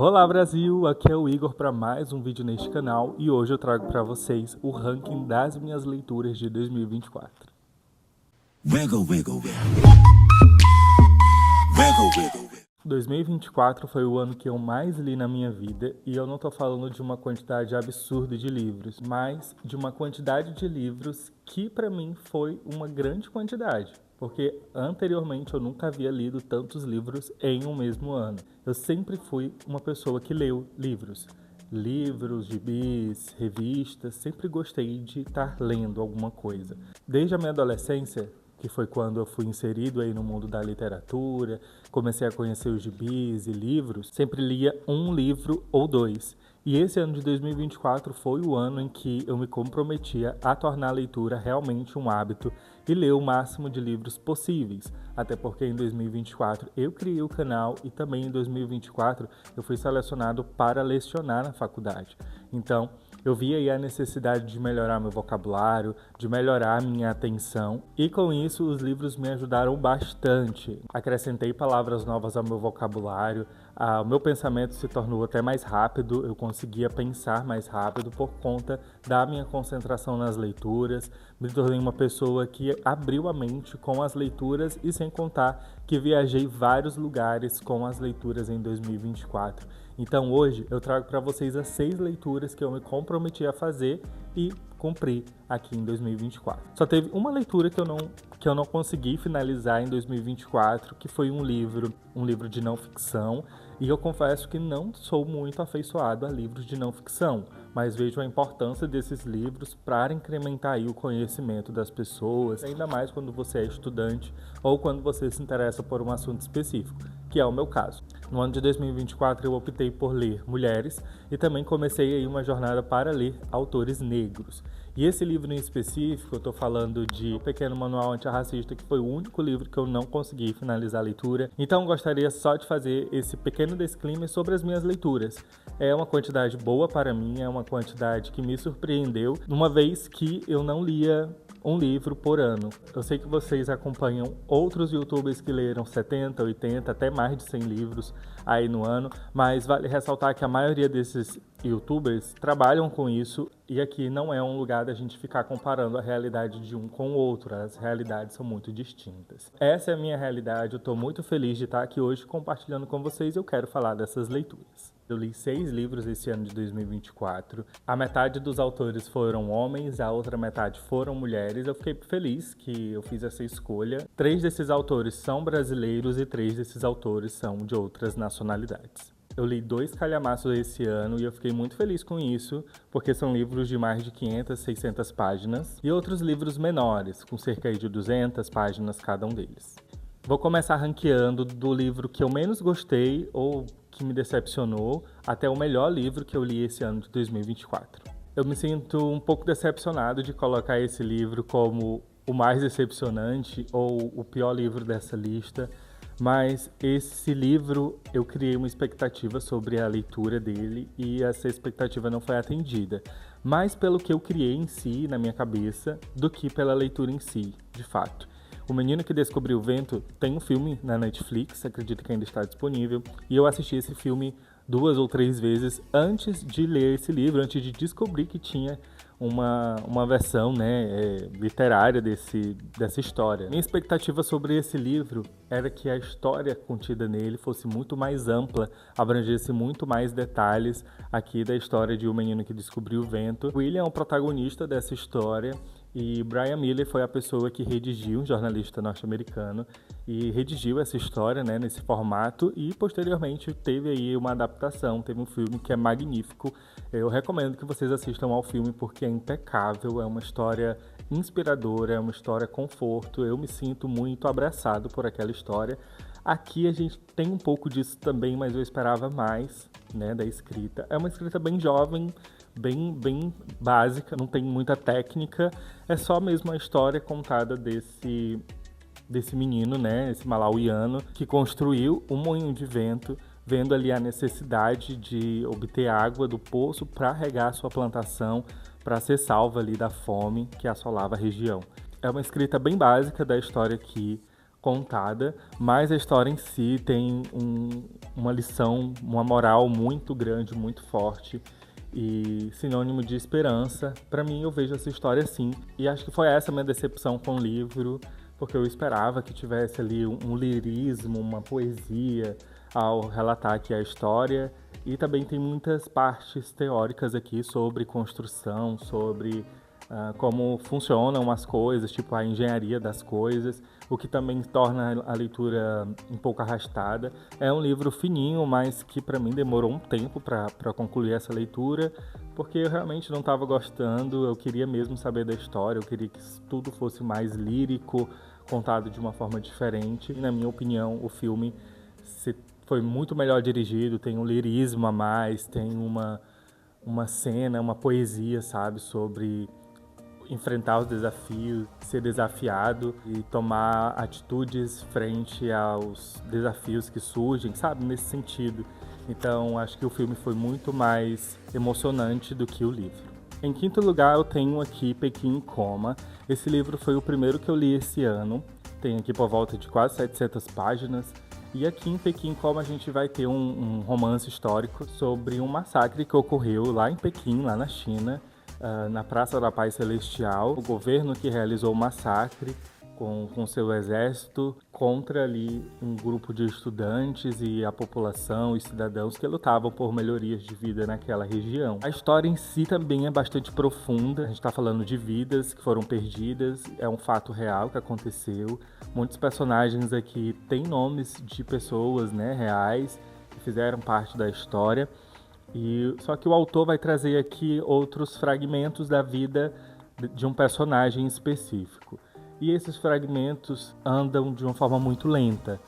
Olá Brasil, aqui é o Igor para mais um vídeo neste canal e hoje eu trago para vocês o ranking das minhas leituras de 2024. Wiggle, wiggle, wiggle. Wiggle, wiggle, wiggle. 2024 foi o ano que eu mais li na minha vida e eu não estou falando de uma quantidade absurda de livros, mas de uma quantidade de livros que para mim foi uma grande quantidade. Porque anteriormente eu nunca havia lido tantos livros em um mesmo ano. Eu sempre fui uma pessoa que leu livros, gibis, revistas, sempre gostei de estar lendo alguma coisa. Desde a minha adolescência, que foi quando eu fui inserido aí no mundo da literatura, comecei a conhecer os gibis e livros, sempre lia um livro ou dois. E esse ano de 2024 foi o ano em que eu me comprometia a tornar a leitura realmente um hábito e ler o máximo de livros possíveis. Até porque em 2024 eu criei o canal e também em 2024 eu fui selecionado para lecionar na faculdade. Então, eu vi aí a necessidade de melhorar meu vocabulário, de melhorar minha atenção e com isso os livros me ajudaram bastante. Acrescentei palavras novas ao meu vocabulário, o meu pensamento se tornou até mais rápido, eu conseguia pensar mais rápido por conta da minha concentração nas leituras, me tornei uma pessoa que abriu a mente com as leituras e sem contar que viajei vários lugares com as leituras em 2024. Então hoje eu trago para vocês as 6 leituras que eu me comprometi a fazer e cumpri aqui em 2024. Só teve uma leitura que eu não consegui finalizar em 2024, que foi um livro de não ficção, e eu confesso que não sou muito afeiçoado a livros de não ficção, mas vejo a importância desses livros para incrementar aí o conhecimento das pessoas, ainda mais quando você é estudante ou quando você se interessa por um assunto específico, que é o meu caso. No ano de 2024 eu optei por ler mulheres e também comecei aí uma jornada para ler autores negros. E esse livro em específico, eu estou falando de O Pequeno Manual Antirracista, que foi o único livro que eu não consegui finalizar a leitura. Então gostaria só de fazer esse pequeno disclaimer sobre as minhas leituras. É uma quantidade boa para mim, é uma quantidade que me surpreendeu, uma vez que eu não lia um livro por ano. Eu sei que vocês acompanham outros youtubers que leram 70, 80, até mais de 100 livros aí no ano, mas vale ressaltar que a maioria desses youtubers trabalham com isso e aqui não é um lugar da gente ficar comparando a realidade de um com o outro, as realidades são muito distintas. Essa é a minha realidade, eu estou muito feliz de estar aqui hoje compartilhando com vocês e eu quero falar dessas leituras. Eu li 6 livros esse ano de 2024. A metade dos autores foram homens, a outra metade foram mulheres. Eu fiquei feliz que eu fiz essa escolha. 3 desses autores são brasileiros e 3 desses autores são de outras nacionalidades. Eu li 2 calhamaços esse ano e eu fiquei muito feliz com isso, porque são livros de mais de 500, 600 páginas e outros livros menores, com cerca de 200 páginas cada um deles. Vou começar ranqueando do livro que eu menos gostei ou que me decepcionou até o melhor livro que eu li esse ano de 2024. Eu me sinto um pouco decepcionado de colocar esse livro como o mais decepcionante ou o pior livro dessa lista, mas esse livro eu criei uma expectativa sobre a leitura dele e essa expectativa não foi atendida, mais pelo que eu criei em si, na minha cabeça, do que pela leitura em si, de fato. O Menino que Descobriu o Vento tem um filme na Netflix, acredito que ainda está disponível, e eu assisti esse filme 2 ou 3 vezes antes de ler esse livro, antes de descobrir que tinha uma versão literária dessa história. Minha expectativa sobre esse livro era que a história contida nele fosse muito mais ampla, abrangesse muito mais detalhes aqui da história de O Menino que Descobriu o Vento. William é o protagonista dessa história, e Brian Miller foi a pessoa que redigiu, um jornalista norte-americano, e redigiu essa história nesse formato e posteriormente teve aí uma adaptação, teve um filme que é magnífico. Eu recomendo que vocês assistam ao filme porque é impecável, é uma história inspiradora, é uma história conforto, eu me sinto muito abraçado por aquela história. Aqui a gente tem um pouco disso também, mas eu esperava mais da escrita. É uma escrita bem jovem, bem básica, não tem muita técnica, é só mesmo a história contada desse menino, esse malauiano, que construiu um moinho de vento, vendo ali a necessidade de obter água do poço para regar sua plantação, para ser salva ali da fome que assolava a região. É uma escrita bem básica da história que contada, mas a história em si tem uma lição, uma moral muito grande, muito forte e sinônimo de esperança. Para mim, eu vejo essa história assim, e acho que foi essa a minha decepção com o livro, porque eu esperava que tivesse ali um lirismo, uma poesia ao relatar aqui a história, e também tem muitas partes teóricas aqui sobre construção, sobre como funcionam as coisas, tipo a engenharia das coisas, o que também torna a leitura um pouco arrastada. É um livro fininho, mas que para mim demorou um tempo para concluir essa leitura, porque eu realmente não estava gostando, eu queria mesmo saber da história, eu queria que tudo fosse mais lírico, contado de uma forma diferente. E na minha opinião, o filme foi muito melhor dirigido, tem um lirismo a mais, tem uma cena, uma poesia, sabe, sobre enfrentar os desafios, ser desafiado e tomar atitudes frente aos desafios que surgem, sabe, nesse sentido. Então, acho que o filme foi muito mais emocionante do que o livro. Em quinto lugar, eu tenho aqui Pequim em Coma. Esse livro foi o primeiro que eu li esse ano, tem aqui por volta de quase 700 páginas. E aqui em Pequim em Coma a gente vai ter um romance histórico sobre um massacre que ocorreu lá em Pequim, lá na China, na Praça da Paz Celestial. O governo que realizou o massacre com seu exército contra ali um grupo de estudantes e a população e cidadãos que lutavam por melhorias de vida naquela região. A história em si também é bastante profunda, a gente está falando de vidas que foram perdidas, é um fato real que aconteceu. Muitos personagens aqui têm nomes de pessoas, né, reais, que fizeram parte da história. Só que o autor vai trazer aqui outros fragmentos da vida de um personagem específico. E esses fragmentos andam de uma forma muito lenta.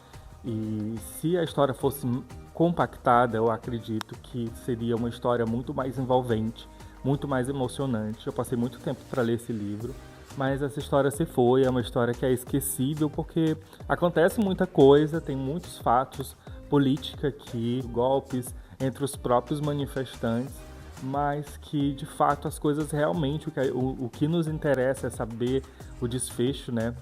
E se a história fosse compactada, eu acredito que seria uma história muito mais envolvente, muito mais emocionante. Eu passei muito tempo para ler esse livro, mas essa história se foi, é uma história que é esquecível porque acontece muita coisa, tem muitos fatos, política aqui, golpes entre os próprios manifestantes, mas que de fato as coisas realmente, o que nos interessa é saber o desfecho, né,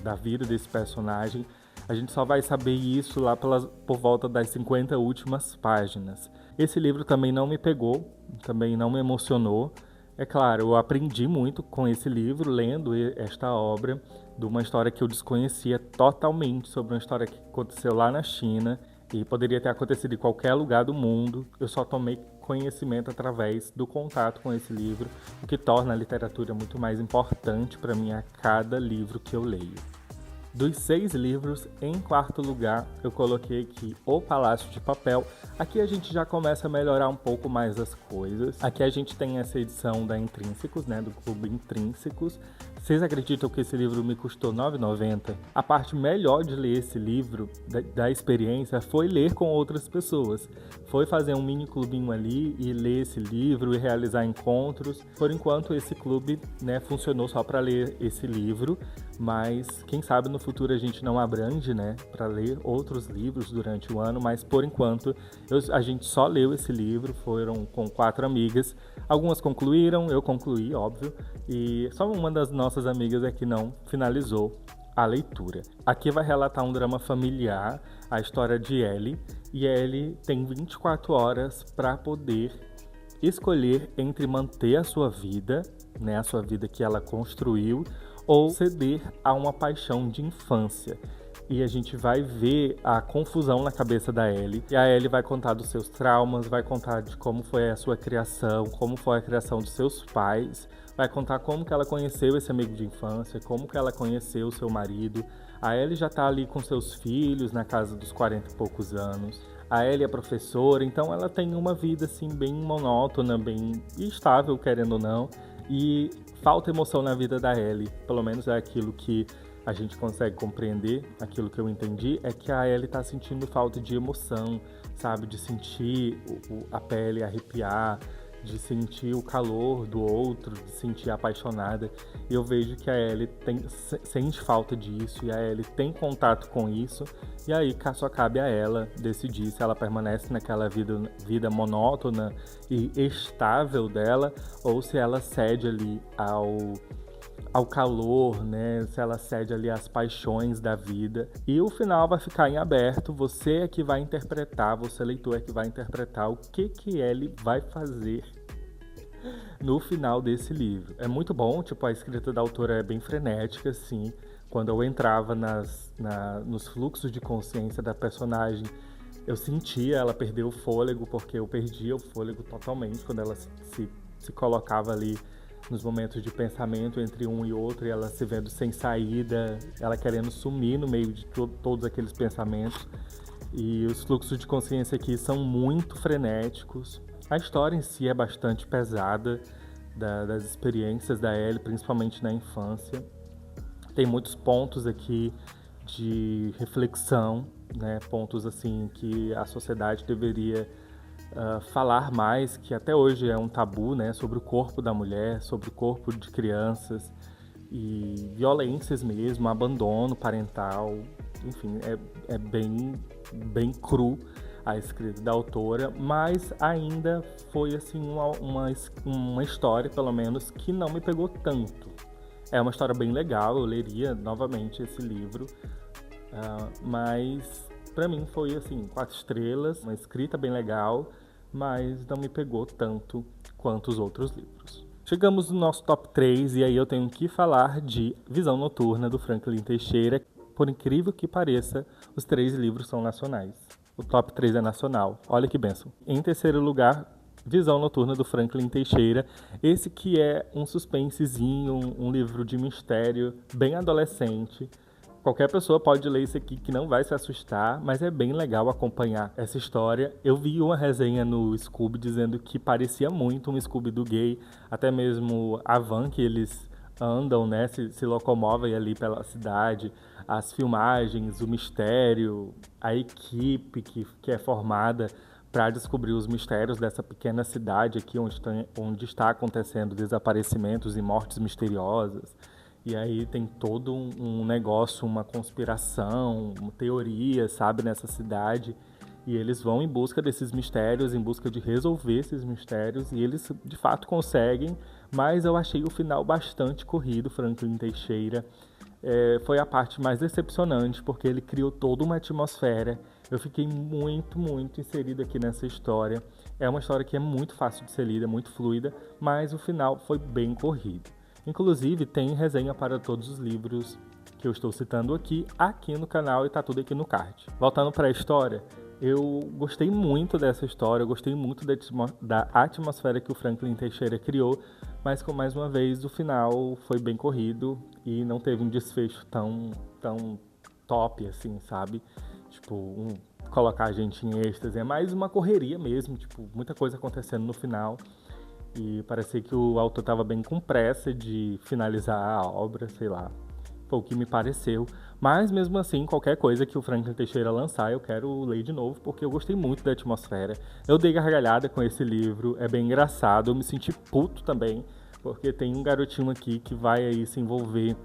da vida desse personagem. A gente só vai saber isso lá por volta das 50 últimas páginas. Esse livro também não me pegou, também não me emocionou. É claro, eu aprendi muito com esse livro, lendo esta obra, de uma história que eu desconhecia totalmente, sobre uma história que aconteceu lá na China e poderia ter acontecido em qualquer lugar do mundo. Eu só tomei conhecimento através do contato com esse livro, o que torna a literatura muito mais importante para mim a cada livro que eu leio. Dos 6 livros, em quarto lugar, eu coloquei aqui O Palácio de Papel. Aqui a gente já começa a melhorar um pouco mais as coisas. Aqui a gente tem essa edição da Intrínsecos, né, do Clube Intrínsecos. Vocês acreditam que esse livro me custou R$ 9,90? A parte melhor de ler esse livro, da experiência, foi ler com outras pessoas. Foi fazer um mini clubinho ali e ler esse livro e realizar encontros. Por enquanto, esse clube, né, funcionou só para ler esse livro, mas quem sabe no futuro a gente não abrange, né, para ler outros livros durante o ano, mas por enquanto a gente só leu esse livro, foram com 4 amigas. Algumas concluíram, eu concluí, óbvio, e só uma das nossas amigas é que não finalizou a leitura. Aqui vai relatar um drama familiar, a história de Ellie, e Ellie tem 24 horas para poder escolher entre manter a sua vida, né, a sua vida que ela construiu, ou ceder a uma paixão de infância. E a gente vai ver a confusão na cabeça da Ellie. E a Ellie vai contar dos seus traumas, vai contar de como foi a sua criação, como foi a criação dos seus pais, vai contar como que ela conheceu esse amigo de infância, como que ela conheceu o seu marido. A Ellie já tá ali com seus filhos, na casa dos 40 e poucos anos. A Ellie é professora, então ela tem uma vida assim bem monótona, bem estável, querendo ou não. E falta emoção na vida da Ellie, pelo menos é aquilo que a gente consegue compreender, aquilo que eu entendi, é que a Ellie tá sentindo falta de emoção, sabe? De sentir a pele arrepiar, de sentir o calor do outro, de sentir apaixonada. E eu vejo que a Ellie sente falta disso, e a Ellie tem contato com isso, e aí só cabe a ela decidir se ela permanece naquela vida monótona e estável dela, ou se ela cede ali ao calor, né? Se ela cede ali às paixões da vida. E o final vai ficar em aberto, você é que vai interpretar, você leitor é que vai interpretar o que Ellie vai fazer no final desse livro. É muito bom, tipo, a escrita da autora é bem frenética, assim. Quando eu entrava nos fluxos de consciência da personagem, eu sentia ela perder o fôlego, porque eu perdia o fôlego totalmente quando ela se colocava ali nos momentos de pensamento entre um e outro, e ela se vendo sem saída, ela querendo sumir no meio de todos aqueles pensamentos. E os fluxos de consciência aqui são muito frenéticos. A história em si é bastante pesada, das experiências da Ellie, principalmente na infância. Tem muitos pontos aqui de reflexão, né? Pontos assim que a sociedade deveria falar mais, que até hoje é um tabu, né? Sobre o corpo da mulher, sobre o corpo de crianças e violências mesmo, abandono parental. Enfim, é bem cru a escrita da autora, mas ainda foi assim uma história, pelo menos, que não me pegou tanto. É uma história bem legal, eu leria novamente esse livro, mas pra mim foi assim, 4 estrelas, uma escrita bem legal, mas não me pegou tanto quanto os outros livros. Chegamos no nosso top 3 e aí eu tenho que falar de Visão Noturna, do Franklin Teixeira. Por incrível que pareça, os 3 livros são nacionais. O top 3 é nacional. Olha que bênção. Em terceiro lugar, Visão Noturna, do Franklin Teixeira. Esse que é um suspensezinho, um livro de mistério, bem adolescente. Qualquer pessoa pode ler isso aqui que não vai se assustar, mas é bem legal acompanhar essa história. Eu vi uma resenha no Scooby dizendo que parecia muito um Scooby do gay, até mesmo a van que eles andam, né, se locomovem ali pela cidade, as filmagens, o mistério, a equipe que é formada para descobrir os mistérios dessa pequena cidade aqui onde está acontecendo desaparecimentos e mortes misteriosas. E aí tem todo um negócio, uma conspiração, uma teoria, sabe, nessa cidade. E eles vão em busca desses mistérios, em busca de resolver esses mistérios, e eles de fato conseguem, mas eu achei o final bastante corrido, Franklin Teixeira. Foi a parte mais decepcionante, porque ele criou toda uma atmosfera. Eu fiquei muito inserido aqui nessa história. É uma história que é muito fácil de ser lida, muito fluida, mas o final foi bem corrido. Inclusive, tem resenha para todos os livros que eu estou citando aqui no canal e tá tudo aqui no card. Voltando para a história, eu gostei muito dessa história, eu gostei muito da atmosfera que o Franklin Teixeira criou, mas mais uma vez o final foi bem corrido e não teve um desfecho tão top assim, sabe? Tipo, colocar a gente em êxtase, é mais uma correria mesmo, tipo, muita coisa acontecendo no final. E parecia que o autor estava bem com pressa de finalizar a obra, sei lá. Foi o que me pareceu. Mas mesmo assim, qualquer coisa que o Franklin Teixeira lançar, eu quero ler de novo, porque eu gostei muito da atmosfera. Eu dei gargalhada com esse livro, é bem engraçado. Eu me senti puto também, porque tem um garotinho aqui que vai aí se envolver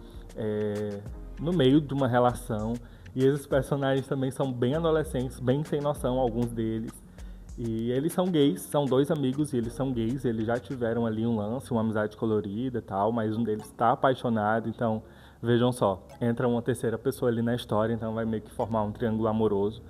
no meio de uma relação. E esses personagens também são bem adolescentes, bem sem noção, alguns deles. E eles são gays, são 2 amigos e eles são gays, eles já tiveram ali um lance, uma amizade colorida e tal, mas um deles está apaixonado, então vejam só, entra uma terceira pessoa ali na história, então vai meio que formar um triângulo amoroso.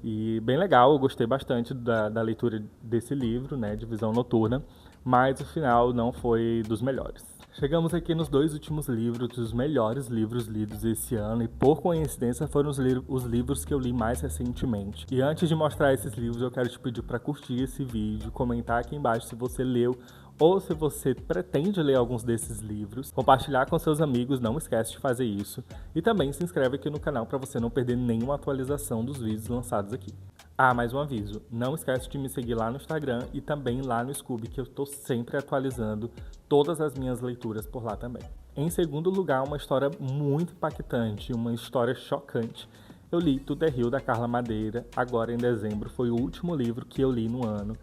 E bem legal, eu gostei bastante da leitura desse livro, né, de Visão Noturna, mas o final não foi dos melhores. Chegamos aqui nos 2 últimos livros, dos melhores livros lidos esse ano, e por coincidência foram os livros que eu li mais recentemente. E antes de mostrar esses livros, eu quero te pedir para curtir esse vídeo, comentar aqui embaixo se você leu ou se você pretende ler alguns desses livros, compartilhar com seus amigos, não esquece de fazer isso, e também se inscreve aqui no canal para você não perder nenhuma atualização dos vídeos lançados aqui. Ah, mais um aviso, não esquece de me seguir lá no Instagram e também lá no Scooby, que eu estou sempre atualizando todas as minhas leituras por lá também. Em segundo lugar, uma história muito impactante, uma história chocante. Eu li Tudo é Rio, da Carla Madeira, agora em dezembro, foi o último livro que eu li no ano.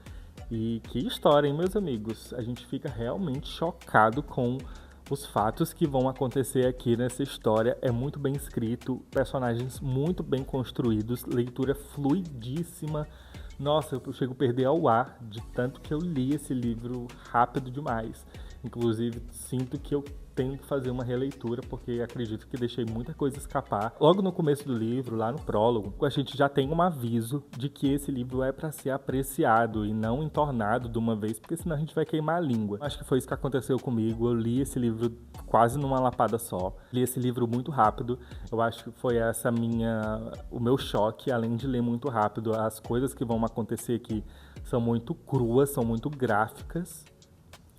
E que história, hein, meus amigos? A gente fica realmente chocado com os fatos que vão acontecer aqui nessa história. É muito bem escrito, personagens muito bem construídos, leitura fluidíssima. Nossa, eu chego a perder ao ar de tanto que eu li esse livro rápido demais. Inclusive, sinto que eu tenho que fazer uma releitura, porque acredito que deixei muita coisa escapar. Logo no começo do livro, lá no prólogo, a gente já tem um aviso de que esse livro é para ser apreciado e não entornado de uma vez, porque senão a gente vai queimar a língua. Acho que foi isso que aconteceu comigo. Eu li esse livro quase numa lapada só. Li esse livro muito rápido. Eu acho que foi o meu choque, além de ler muito rápido. As coisas que vão acontecer aqui são muito cruas, são muito gráficas.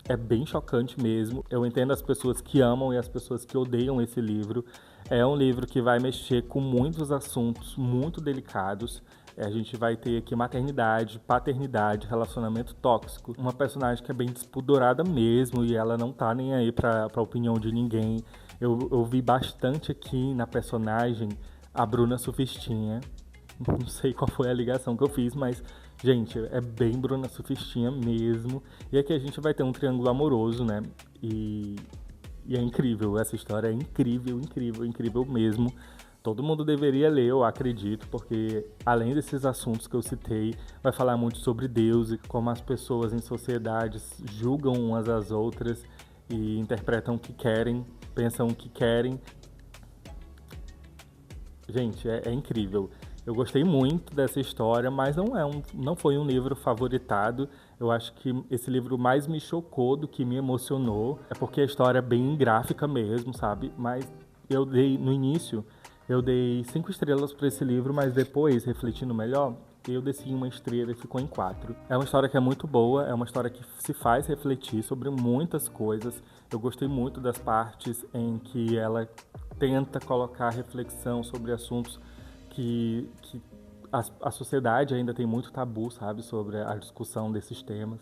É bem chocante mesmo. Eu entendo as pessoas que amam e as pessoas que odeiam esse livro. É um livro que vai mexer com muitos assuntos muito delicados. A gente vai ter aqui maternidade, paternidade, relacionamento tóxico. Uma personagem que é bem despudorada mesmo e ela não tá nem aí pra opinião de ninguém. Eu vi bastante aqui na personagem a Bruna Surfistinha. Não sei qual foi a ligação que eu fiz, mas, gente, é bem Bruna Surfistinha mesmo. E aqui a gente vai ter um triângulo amoroso, né? E é incrível, essa história é incrível, incrível, incrível mesmo. Todo mundo deveria ler, eu acredito, porque além desses assuntos que eu citei, vai falar muito sobre Deus e como as pessoas em sociedades julgam umas às outras e interpretam o que querem, pensam o que querem. Gente, é incrível. Eu gostei muito dessa história, mas não foi um livro favoritado. Eu acho que esse livro mais me chocou do que me emocionou. É porque a história é bem gráfica mesmo, sabe? Mas no início, eu dei 5 estrelas para esse livro, mas depois, refletindo melhor, eu desci 1 estrela e ficou em 4. É uma história que é muito boa, é uma história que se faz refletir sobre muitas coisas. Eu gostei muito das partes em que ela tenta colocar reflexão sobre assuntos que a sociedade ainda tem muito tabu, sabe, sobre a discussão desses temas.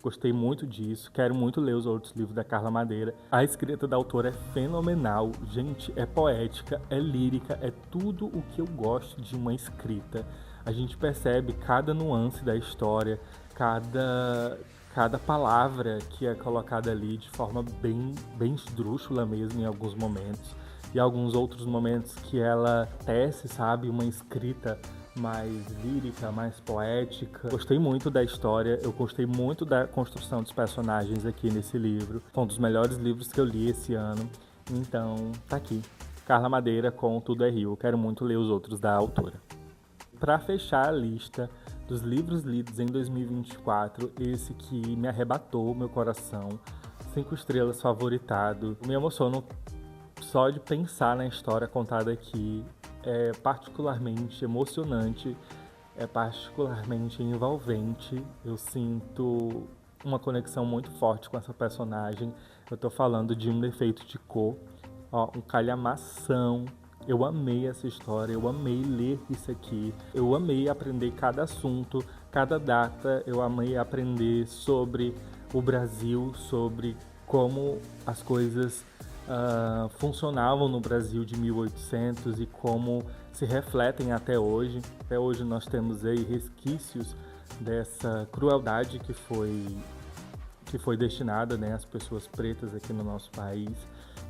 Gostei muito disso, quero muito ler os outros livros da Carla Madeira. A escrita da autora é fenomenal, gente, é poética, é lírica, é tudo o que eu gosto de uma escrita. A gente percebe cada nuance da história, cada palavra que é colocada ali de forma bem esdrúxula mesmo em alguns momentos. E alguns outros momentos que ela tece, sabe, uma escrita mais lírica, mais poética. Gostei muito da história, eu gostei muito da construção dos personagens aqui nesse livro. Foi um dos melhores livros que eu li esse ano. Então, tá aqui. Carla Madeira com Tudo é Rio. Eu quero muito ler os outros da autora. Para fechar a lista dos livros lidos em 2024, esse que me arrebatou meu coração, 5 estrelas favoritado. Me emociono só de pensar na história contada aqui. É particularmente emocionante, é particularmente envolvente. Eu sinto uma conexão muito forte com essa personagem. Eu tô falando de Um Defeito de Cor, um calhamação. Eu amei essa história, eu amei ler isso aqui, eu amei aprender cada assunto, cada data, eu amei aprender sobre o Brasil, sobre como as coisas funcionavam no Brasil de 1800 e como se refletem até hoje. Até hoje nós temos aí resquícios dessa crueldade que foi destinada, né, às pessoas pretas aqui no nosso país.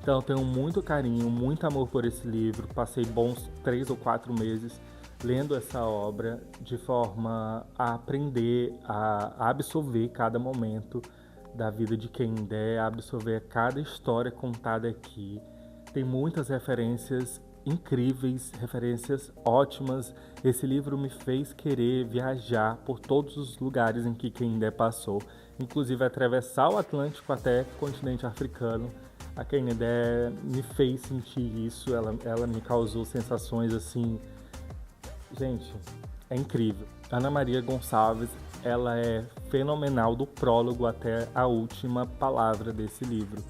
Então eu tenho muito carinho, muito amor por esse livro. Passei bons 3 ou 4 meses lendo essa obra de forma a aprender, a absorver cada momento da vida de Canindé, absorver cada história contada aqui. Tem muitas referências incríveis, referências ótimas. Esse livro me fez querer viajar por todos os lugares em que Canindé passou, inclusive atravessar o Atlântico até o continente africano. A Canindé me fez sentir isso, ela me causou sensações assim... Gente, é incrível. Ana Maria Gonçalves, ela é fenomenal do prólogo até a última palavra desse livro.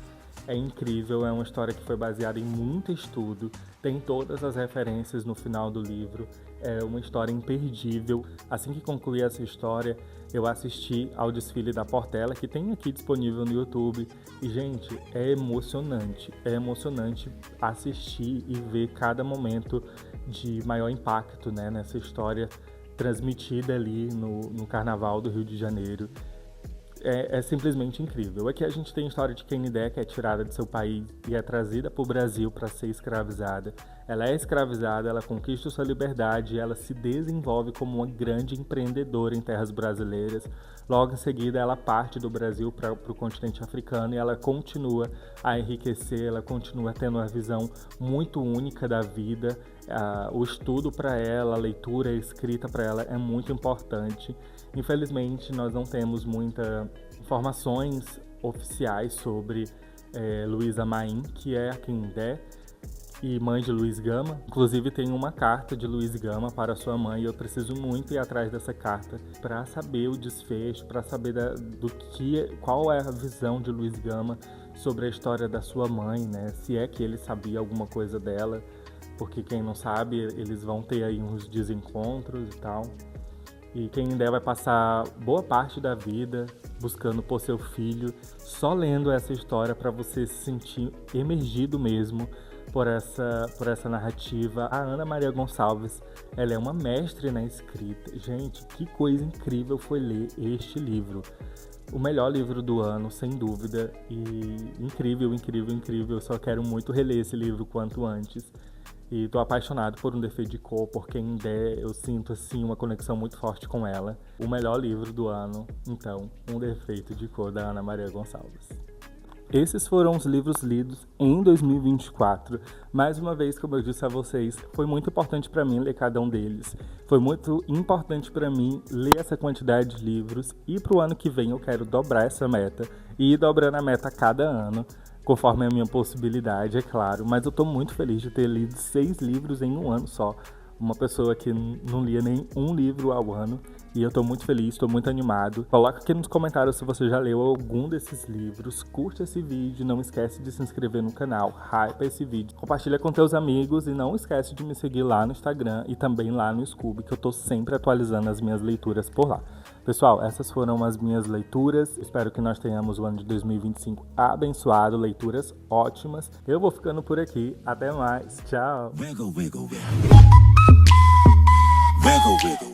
É incrível, é uma história que foi baseada em muito estudo, tem todas as referências no final do livro, é uma história imperdível. Assim que concluí essa história, eu assisti ao desfile da Portela, que tem aqui disponível no YouTube, e, gente, é emocionante assistir e ver cada momento de maior impacto, né, nessa história transmitida ali no Carnaval do Rio de Janeiro. É simplesmente incrível. Aqui a gente tem a história de Canindé, que é tirada de seu país e é trazida para o Brasil para ser escravizada. Ela é escravizada, ela conquista sua liberdade, ela se desenvolve como uma grande empreendedora em terras brasileiras, Logo em seguida, ela parte do Brasil para o continente africano e ela continua a enriquecer, ela continua tendo uma visão muito única da vida. O estudo para ela, a leitura, a escrita para ela é muito importante. Infelizmente, nós não temos muitas informações oficiais sobre Luísa Maim, que é a Canindé e mãe de Luiz Gama. Inclusive tem uma carta de Luiz Gama para sua mãe e eu preciso muito ir atrás dessa carta para saber o desfecho, para saber qual é a visão de Luiz Gama sobre a história da sua mãe, né? Se é que ele sabia alguma coisa dela, porque quem não sabe, eles vão ter aí uns desencontros e tal. E Canindé vai passar boa parte da vida buscando por seu filho, só lendo essa história para você se sentir emergido mesmo por essa narrativa. A Ana Maria Gonçalves, ela é uma mestre na escrita. Gente, que coisa incrível foi ler este livro. O melhor livro do ano, sem dúvida. E incrível, incrível, incrível. Eu só quero muito reler esse livro quanto antes. E tô apaixonado por Um Defeito de Cor, por Canindé. Eu sinto, assim, uma conexão muito forte com ela. O melhor livro do ano, então, Um Defeito de Cor, da Ana Maria Gonçalves. Esses foram os livros lidos em 2024. Mais uma vez, como eu disse a vocês, foi muito importante para mim ler cada um deles. Foi muito importante para mim ler essa quantidade de livros e para o ano que vem eu quero dobrar essa meta e ir dobrando a meta a cada ano, conforme a minha possibilidade, é claro. Mas eu estou muito feliz de ter lido 6 livros em um ano só. Uma pessoa que não lia nem um livro ao ano. E eu tô muito feliz, tô muito animado. Coloca aqui nos comentários se você já leu algum desses livros. Curte esse vídeo, não esquece de se inscrever no canal, hypa esse vídeo. Compartilha com teus amigos e não esquece de me seguir lá no Instagram e também lá no Scooby, que eu tô sempre atualizando as minhas leituras por lá. Pessoal, essas foram as minhas leituras. Espero que nós tenhamos o ano de 2025 abençoado, leituras ótimas. Eu vou ficando por aqui. Até mais. Tchau. Wiggle, wiggle, wiggle. Wiggle, wiggle.